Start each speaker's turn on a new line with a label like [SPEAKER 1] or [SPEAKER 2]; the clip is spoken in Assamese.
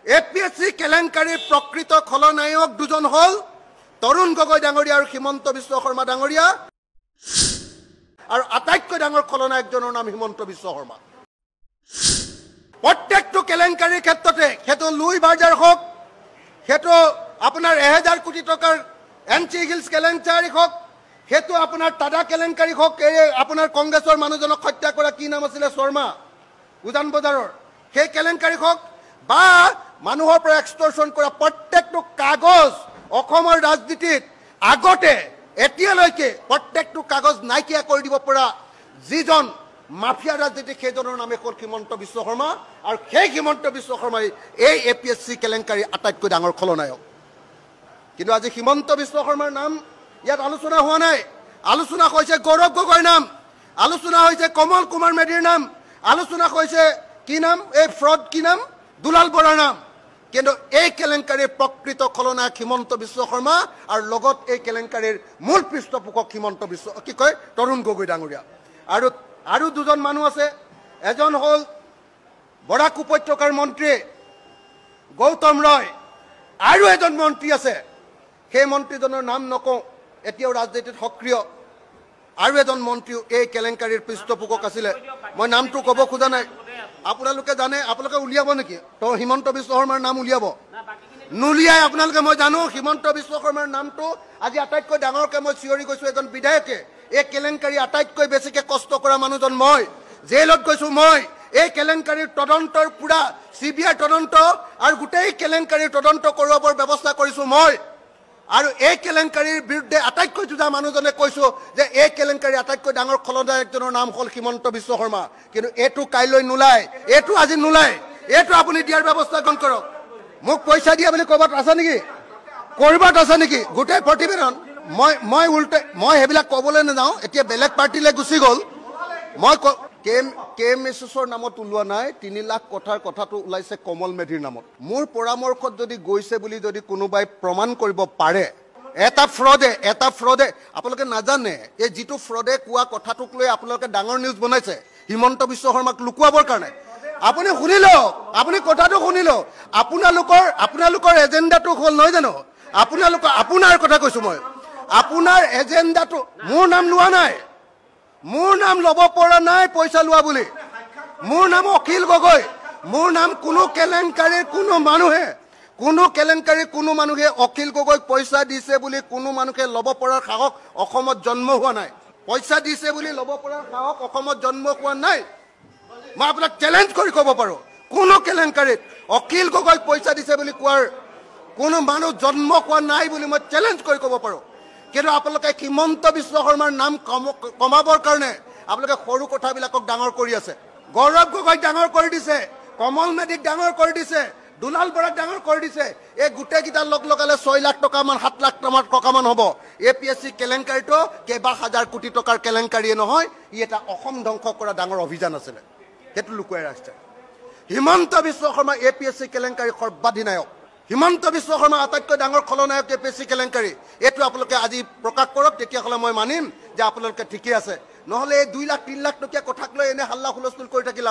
[SPEAKER 1] এপিএসসি কেলেংকাৰীৰ প্ৰকৃত খলনায়ক দুজন হল তৰুণ গগৈ ডাঙৰীয়া আৰু হিমন্ত বিশ্ব শৰ্মা ডাঙৰীয়া আৰু আটাইতকৈ ডাঙৰ খলনায়কজনৰ নাম হিমন্ত বিশ্ব শৰ্মা। প্ৰত্যেকটো কেলেংকাৰীৰ ক্ষেত্ৰতে সেইটো লুই বাৰ্জাৰ হওক, সেইটো আপোনাৰ 1000 কোটি টকাৰ এনচি হিলছ কেলেংকাৰী হওক, সেইটো আপোনাৰ টাটা কেলেংকাৰী হওক, এই আপোনাৰ কংগ্ৰেছৰ মানুহজনক হত্যা কৰা কি নাম আছিলে শৰ্মা উজান বজাৰৰ সেই কেলেংকাৰী হওক বা মানুহৰ পৰা এক্সটৰ্শন কৰা প্ৰত্যেকটো কাগজ অসমৰ ৰাজনীতিত আগতে এতিয়ালৈকে প্ৰত্যেকটো কাগজ নাইকিয়া কৰি দিব পৰা যিজন মাফিয়া ৰাজনীতিক সেইজনৰ নামে হ'ল হিমন্ত বিশ্ব শৰ্মা আৰু সেই হিমন্ত বিশ্ব শৰ্মাই এই এপিএসসি কেলেংকাৰী আটাইতকৈ ডাঙৰ খলনায়ক। কিন্তু আজি হিমন্ত বিশ্ব শৰ্মাৰ নাম ইয়াত আলোচনা হোৱা নাই। আলোচনা হৈছে গৌৰৱ গগৈৰ নাম, আলোচনা হৈছে কমল কুমাৰ মেধিৰ নাম, আলোচনা হৈছে কি নাম এই ফ্ৰড কি নাম দুলাল বৰাৰ নাম। কিন্তু এই কেলেংকাৰীৰ প্ৰকৃত খলনায়ক হিমন্ত বিশ্ব শৰ্মা আৰু লগত এই কেলেংকাৰীৰ মূল পৃষ্ঠপোষক হিমন্ত বিশ্ব কি কয় তৰুণ গগৈ ডাঙৰীয়া। আৰু দুজন মানুহ আছে, এজন হ'ল বৰাক উপত্যকাৰ মন্ত্ৰী গৌতম ৰয়, আৰু এজন মন্ত্ৰী আছে সেই মন্ত্ৰীজনৰ নাম নকওঁ, এতিয়াও ৰাজনীতিত সক্ৰিয়। আৰু এজন মন্ত্ৰীও এই কেলেংকাৰীৰ পৃষ্ঠপোষক আছিলে, মই নামটো ক'ব খোজা নাই। আপোনালোকে জানে, আপোনালোকে উলিয়াব নেকি তো হিমন্ত বিশ্ব শৰ্মাৰ নাম উলিয়াব? নুলিয়াই আপোনালোকে। মই জানো হিমন্ত বিশ্ব শৰ্মাৰ নামটো আজি আটাইতকৈ ডাঙৰকৈ মই চিঞৰি গৈছোঁ এজন বিধায়কে। এই কেলেংকাৰী আটাইতকৈ বেছিকৈ কষ্ট কৰা মানুহজন মই, জেলত গৈছোঁ মই। এই কেলেংকাৰীৰ তদন্তৰ পুৰা CBI তদন্ত আৰু গোটেই কেলেংকাৰীৰ তদন্ত কৰোৱাৰ ব্যৱস্থা কৰিছোঁ মই। আৰু এই কেলেংকাৰীৰ বিৰুদ্ধে আটাইতকৈ যুঁজা মানুহজনে কৈছোঁ যে এই কেলেংকাৰীৰ আটাইতকৈ ডাঙৰ খলনায়কজনৰ নাম হ'ল হিমন্ত বিশ্ব শৰ্মা। কিন্তু এইটো কাইলৈ নোলায়, এইটো আজি নোলায়, এইটো আপুনি দিয়াৰ ব্যৱস্থা গ্ৰহণ কৰক। মোক পইচা দিয়া বুলি ক'ৰবাত আছে নেকি, ক'ৰবাত আছে নেকি গোটেই প্ৰতিবেদন? মই সেইবিলাক ক'বলৈ নাযাওঁ, এতিয়া বেলেগ পাৰ্টিলৈ গুচি গ'ল। মই KMSSৰ নামত ওলোৱা নাই, 3 লাখ কথাটো ওলাইছে কমল মেধিৰ নামত। মোৰ পৰামৰ্শত যদি গৈছে বুলি যদি কোনোবাই প্ৰমাণ কৰিব পাৰে, এটা ফ্ৰডে আপোনালোকে নাজানে এই যিটো ফ্ৰডে কোৱা কথাটোক লৈ আপোনালোকে ডাঙৰ নিউজ বনাইছে হিমন্ত বিশ্ব শৰ্মাক লুকুৱাবৰ কাৰণে। আপুনি শুনি লওক, আপুনি কথাটো শুনি লওক। আপোনালোকৰ এজেণ্ডাটো হ'ল নহয় জানো? আপোনাৰ কথা কৈছোঁ মই, আপোনাৰ এজেণ্ডাটো মোৰ নাম লোৱা নাই, মোৰ নাম ল'ব পৰা নাই পইচা লোৱা বুলি। মোৰ নাম অখিল গগৈ। মোৰ নাম কোনো কেলেংকাৰীৰ কোনো মানুহে অখিল গগৈক পইচা দিছে বুলি কোনো মানুহে ল'ব পৰাৰ সাহস অসমত জন্ম হোৱা নাই। পইচা দিছে বুলি ল'ব পৰাৰ সাহস অসমত জন্ম হোৱা নাই। মই আপোনাক চেলেঞ্জ কৰি ক'ব পাৰোঁ, কোনো কেলেংকাৰীত অখিল গগৈক পইচা দিছে বুলি কোৱাৰ কোনো মানুহ জন্ম হোৱা নাই বুলি মই চেলেঞ্জ কৰি ক'ব পাৰোঁ। কিন্তু আপোনালোকে হিমন্ত বিশ্ব শৰ্মাৰ নাম কমাবৰ কাৰণে আপোনালোকে সৰু কথাবিলাকক ডাঙৰ কৰি আছে। গৌৰৱ গগৈক ডাঙৰ কৰি দিছে, কমল মেধিক ডাঙৰ কৰি দিছে, দুলাল বৰাক ডাঙৰ কৰি দিছে। এই গোটেইকেইটা লগালে 6 লাখ টকামান 7 লাখ টকামান হ'ব। এপিএসসি কেলেংকাৰীটো কেইবা হাজাৰ কোটি টকাৰ কেলেংকাৰীয়ে নহয়, ই এটা অসম ধ্বংস কৰা ডাঙৰ অভিযান আছিলে, সেইটো লুকুৱাই ৰাখিছে। হিমন্ত বিশ্ব শৰ্মা এপিএসসি কেলেংকাৰীৰ সৰ্বাধিনায়ক। হিমন্ত বিশ্ব শৰ্মা আটাইতকৈ ডাঙৰ খলনায়ক এপিএসসি কেলেংকাৰী। এইটো আপোনালোকে আজি প্ৰকাশ কৰক, তেতিয়াহ'লে মই মানিম যে আপোনালোকে ঠিকেই আছে। নহ'লে এই 2 লাখ 3 লাখ টকীয়া কথাক লৈ এনে হাল্লা হুলস্থুল কৰি থাকিলে